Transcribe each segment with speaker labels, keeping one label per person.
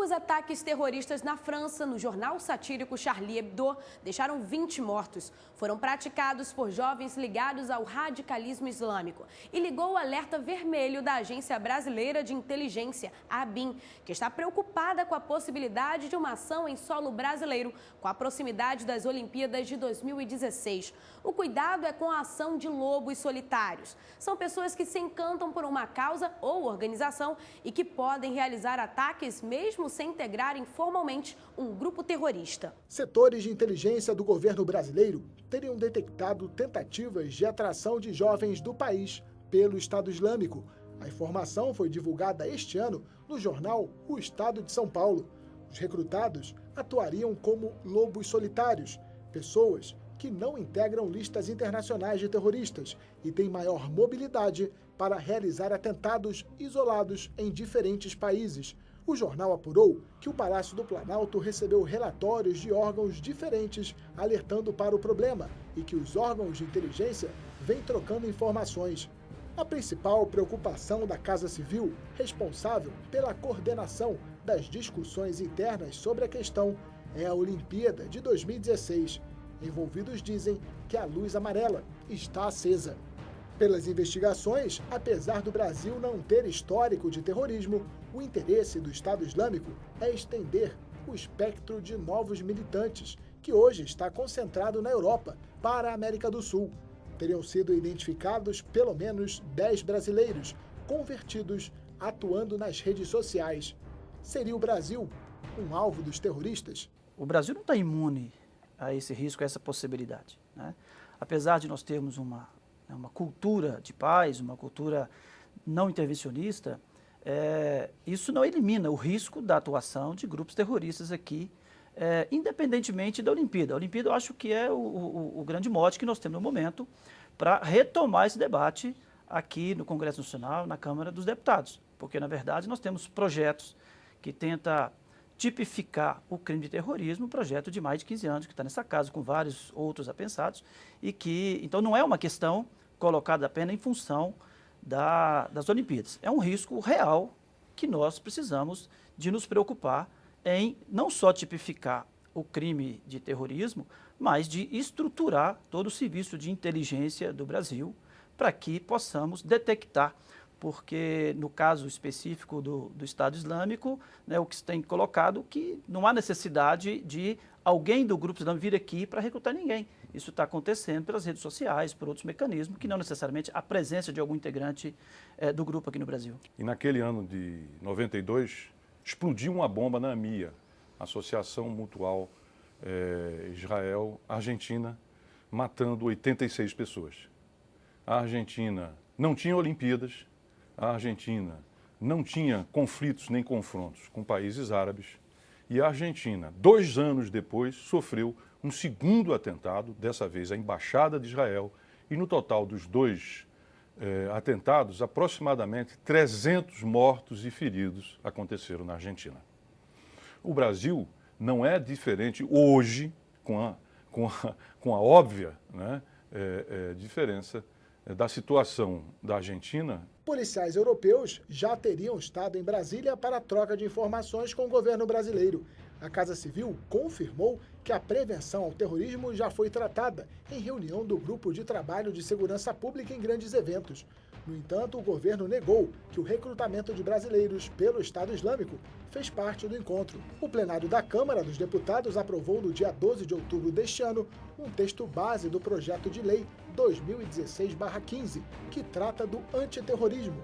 Speaker 1: Os ataques terroristas na França, no jornal satírico Charlie Hebdo, deixaram 20 mortos. Foram praticados por jovens ligados ao radicalismo islâmico. E ligou o alerta vermelho da Agência Brasileira de Inteligência, a ABIN, que está preocupada com a possibilidade de uma ação em solo brasileiro, com a proximidade das Olimpíadas de 2016. O cuidado é com a ação de lobos solitários. São pessoas que se encantam por uma causa ou organização e que podem realizar ataques mesmo sem integrarem formalmente um grupo terrorista.
Speaker 2: Setores de inteligência do governo brasileiro teriam detectado tentativas de atração de jovens do país pelo Estado Islâmico. A informação foi divulgada este ano no jornal O Estado de São Paulo. Os recrutados atuariam como lobos solitários, pessoas que não integram listas internacionais de terroristas e têm maior mobilidade para realizar atentados isolados em diferentes países. O jornal apurou que o Palácio do Planalto recebeu relatórios de órgãos diferentes alertando para o problema e que os órgãos de inteligência vêm trocando informações. A principal preocupação da Casa Civil, responsável pela coordenação das discussões internas sobre a questão, é a Olimpíada de 2016. Envolvidos dizem que a luz amarela está acesa. Pelas investigações, apesar do Brasil não ter histórico de terrorismo, o interesse do Estado Islâmico é estender o espectro de novos militantes, que hoje está concentrado na Europa, para a América do Sul. Teriam sido identificados pelo menos 10 brasileiros convertidos atuando nas redes sociais. Seria o Brasil um alvo dos terroristas?
Speaker 3: O Brasil não está imune a esse risco, a essa possibilidade, né? Apesar de nós termos uma cultura de paz, uma cultura não intervencionista, isso não elimina o risco da atuação de grupos terroristas aqui, independentemente da Olimpíada. A Olimpíada eu acho que é o grande mote que nós temos no momento para retomar esse debate aqui no Congresso Nacional, na Câmara dos Deputados, porque na verdade nós temos projetos que tentam tipificar o crime de terrorismo, um projeto de mais de 15 anos, que está nessa casa, com vários outros apensados, e que, então, não é uma questão colocada apenas em função das Olimpíadas. É um risco real que nós precisamos de nos preocupar em não só tipificar o crime de terrorismo, mas de estruturar todo o serviço de inteligência do Brasil para que possamos detectar, porque no caso específico do Estado Islâmico, né, o que se tem colocado que não há necessidade de alguém do grupo islâmico vir aqui para recrutar ninguém. Isso está acontecendo pelas redes sociais, por outros mecanismos, que não necessariamente a presença de algum integrante do grupo aqui no Brasil.
Speaker 4: E naquele ano de 92, explodiu uma bomba na AMIA, Associação Mutual Israel-Argentina, matando 86 pessoas. A Argentina não tinha Olimpíadas, a Argentina não tinha conflitos nem confrontos com países árabes e a Argentina, 2 anos depois, sofreu um segundo atentado, dessa vez a Embaixada de Israel, e no total dos 2 atentados, aproximadamente 300 mortos e feridos aconteceram na Argentina. O Brasil não é diferente hoje, com a óbvia, né, diferença da situação da Argentina.
Speaker 2: Policiais europeus já teriam estado em Brasília para a troca de informações com o governo brasileiro. A Casa Civil confirmou que a prevenção ao terrorismo já foi tratada em reunião do Grupo de Trabalho de Segurança Pública em grandes eventos. No entanto, o governo negou que o recrutamento de brasileiros pelo Estado Islâmico fez parte do encontro. O plenário da Câmara dos Deputados aprovou no dia 12 de outubro deste ano um texto base do projeto de lei 2016/15, que trata do antiterrorismo.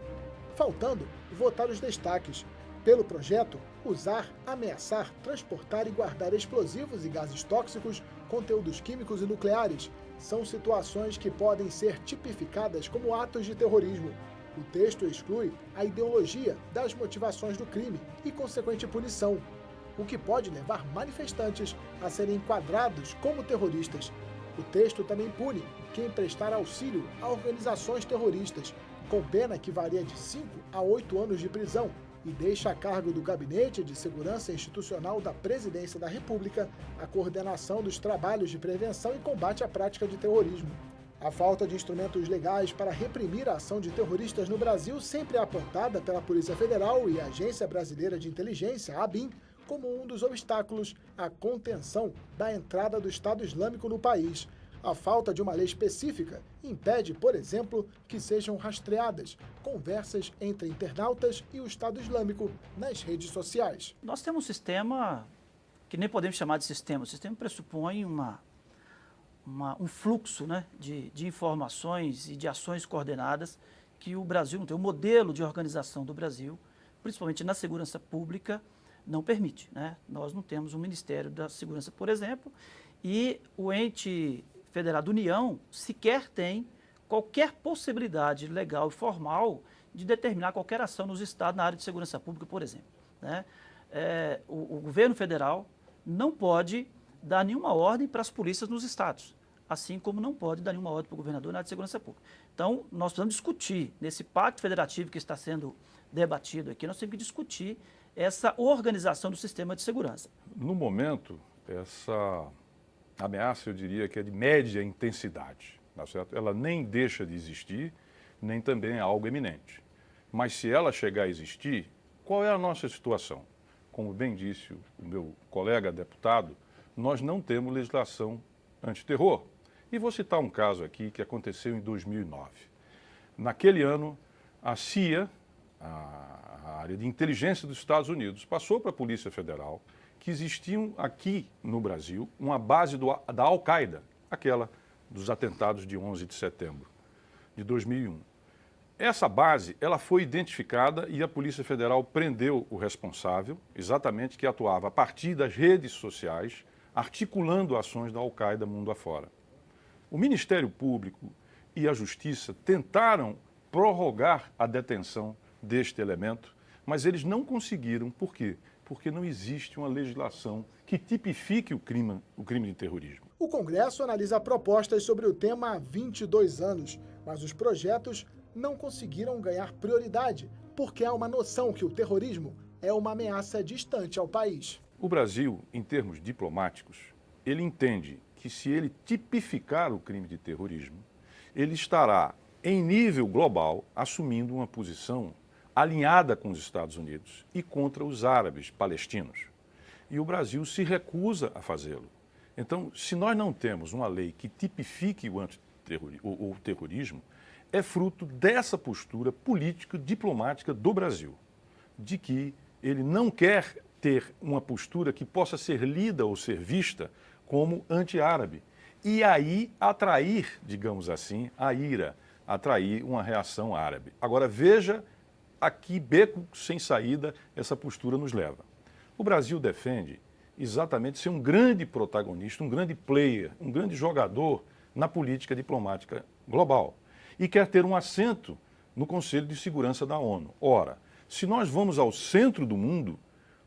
Speaker 2: Faltando votar os destaques. Pelo projeto, usar, ameaçar, transportar e guardar explosivos e gases tóxicos, conteúdos químicos e nucleares, são situações que podem ser tipificadas como atos de terrorismo. O texto exclui a ideologia das motivações do crime e consequente punição, o que pode levar manifestantes a serem enquadrados como terroristas. O texto também pune quem prestar auxílio a organizações terroristas, com pena que varia de 5 a 8 anos de prisão, e deixa a cargo do Gabinete de Segurança Institucional da Presidência da República a coordenação dos trabalhos de prevenção e combate à prática de terrorismo. A falta de instrumentos legais para reprimir a ação de terroristas no Brasil sempre é apontada pela Polícia Federal e a Agência Brasileira de Inteligência, a ABIN, como um dos obstáculos à contenção da entrada do Estado Islâmico no país. A falta de uma lei específica impede, por exemplo, que sejam rastreadas conversas entre internautas e o Estado Islâmico nas redes sociais.
Speaker 3: Nós temos um sistema que nem podemos chamar de sistema. O sistema pressupõe um fluxo, né, de informações e de ações coordenadas que o Brasil não tem. O modelo de organização do Brasil, principalmente na segurança pública, não permite, né? Nós não temos um Ministério da Segurança, por exemplo, e o ente federado União sequer tem qualquer possibilidade legal e formal de determinar qualquer ação nos estados na área de segurança pública, por exemplo, né? O governo federal não pode dar nenhuma ordem para as polícias nos estados, assim como não pode dar nenhuma ordem para o governador na área de segurança pública. Então, nós precisamos discutir, nesse pacto federativo que está sendo debatido aqui, nós temos que discutir essa organização do sistema de segurança.
Speaker 4: No momento, essa ameaça, eu diria que é de média intensidade, tá certo? Ela nem deixa de existir, nem também é algo eminente. Mas se ela chegar a existir, qual é a nossa situação? Como bem disse o meu colega deputado, nós não temos legislação antiterror. E vou citar um caso aqui que aconteceu em 2009. Naquele ano, a CIA, a área de inteligência dos Estados Unidos, passou para a Polícia Federal que existiam aqui no Brasil uma base da Al-Qaeda, aquela dos atentados de 11 de setembro de 2001. Essa base, ela foi identificada e a Polícia Federal prendeu o responsável, exatamente que atuava a partir das redes sociais, articulando ações da Al-Qaeda mundo afora. O Ministério Público e a Justiça tentaram prorrogar a detenção deste elemento, mas eles não conseguiram. Por quê? Porque não existe uma legislação que tipifique o crime de terrorismo.
Speaker 2: O Congresso analisa propostas sobre o tema há 22 anos, mas os projetos não conseguiram ganhar prioridade, porque há uma noção que o terrorismo é uma ameaça distante ao país.
Speaker 4: O Brasil, em termos diplomáticos, ele entende que se ele tipificar o crime de terrorismo, ele estará, em nível global, assumindo uma posição alinhada com os Estados Unidos e contra os árabes palestinos. E o Brasil se recusa a fazê-lo. Então, se nós não temos uma lei que tipifique o terrorismo, é fruto dessa postura política diplomática do Brasil, de que ele não quer ter uma postura que possa ser lida ou ser vista como anti-árabe. E aí atrair, digamos assim, a ira, atrair uma reação árabe. Agora veja a que beco sem saída essa postura nos leva. O Brasil defende exatamente ser um grande protagonista, um grande player, um grande jogador na política diplomática global. E quer ter um assento no Conselho de Segurança da ONU. Ora, se nós vamos ao centro do mundo,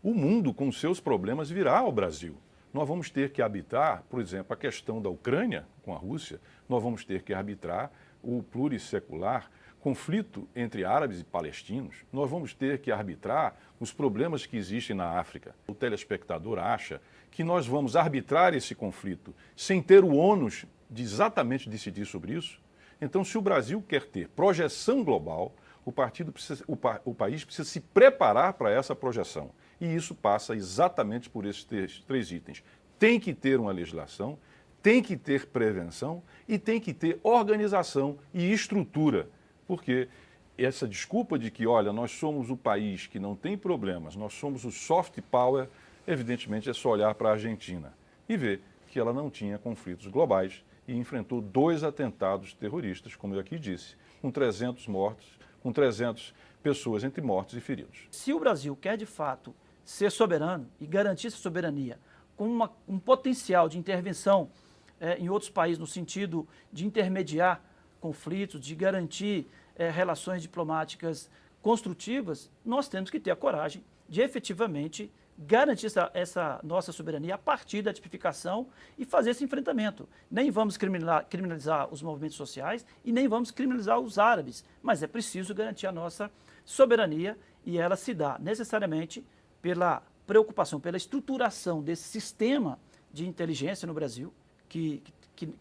Speaker 4: o mundo com seus problemas virá ao Brasil. Nós vamos ter que arbitrar, por exemplo, a questão da Ucrânia com a Rússia, nós vamos ter que arbitrar o plurissecular conflito entre árabes e palestinos, nós vamos ter que arbitrar os problemas que existem na África. O telespectador acha que nós vamos arbitrar esse conflito sem ter o ônus de exatamente decidir sobre isso? Então, se o Brasil quer ter projeção global, o país precisa se preparar para essa projeção. E isso passa exatamente por esses três itens. Tem que ter uma legislação, tem que ter prevenção e tem que ter organização e estrutura. Porque essa desculpa de que, olha, nós somos o país que não tem problemas, nós somos o soft power, evidentemente é só olhar para a Argentina e ver que ela não tinha conflitos globais e enfrentou 2 atentados terroristas, como eu aqui disse, com 300 mortos, com 300 pessoas entre mortos e feridos.
Speaker 3: Se o Brasil quer, de fato, ser soberano e garantir essa soberania com um potencial de intervenção em outros países, no sentido de intermediar conflitos, de garantir relações diplomáticas construtivas, nós temos que ter a coragem de efetivamente garantir essa nossa soberania a partir da tipificação e fazer esse enfrentamento. Nem vamos criminalizar os movimentos sociais e nem vamos criminalizar os árabes, mas é preciso garantir a nossa soberania e ela se dá necessariamente pela preocupação, pela estruturação desse sistema de inteligência no Brasil, que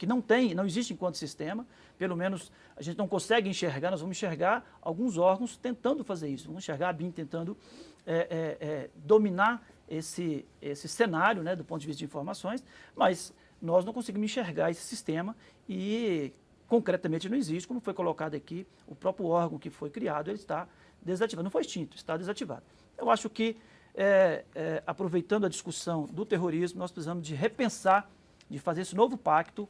Speaker 3: não existe enquanto sistema, pelo menos a gente não consegue enxergar, nós vamos enxergar alguns órgãos tentando fazer isso, vamos enxergar a BIM tentando dominar esse cenário, né, do ponto de vista de informações, mas nós não conseguimos enxergar esse sistema e concretamente não existe, como foi colocado aqui, o próprio órgão que foi criado, ele está desativado, não foi extinto, está desativado. Eu acho que, aproveitando a discussão do terrorismo, nós precisamos de repensar, de fazer esse novo pacto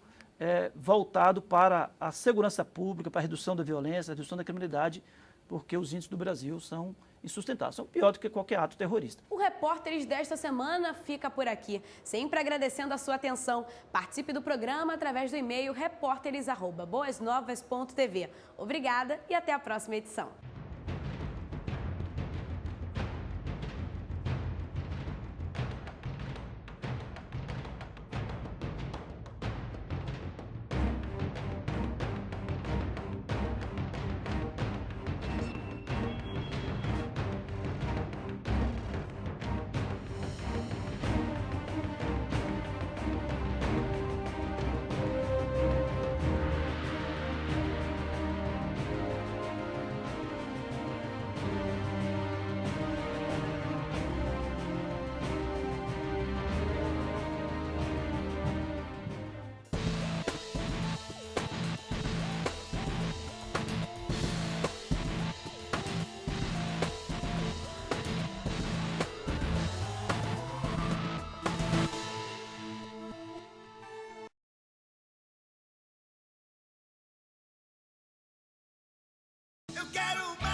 Speaker 3: voltado para a segurança pública, para a redução da violência, a redução da criminalidade, porque os índices do Brasil são insustentáveis, são pior do que qualquer ato terrorista.
Speaker 1: O Repórteres desta semana fica por aqui, sempre agradecendo a sua atenção. Participe do programa através do e-mail repórteres@boasnovas.tv. Obrigada e até a próxima edição.
Speaker 5: Eu quero mais.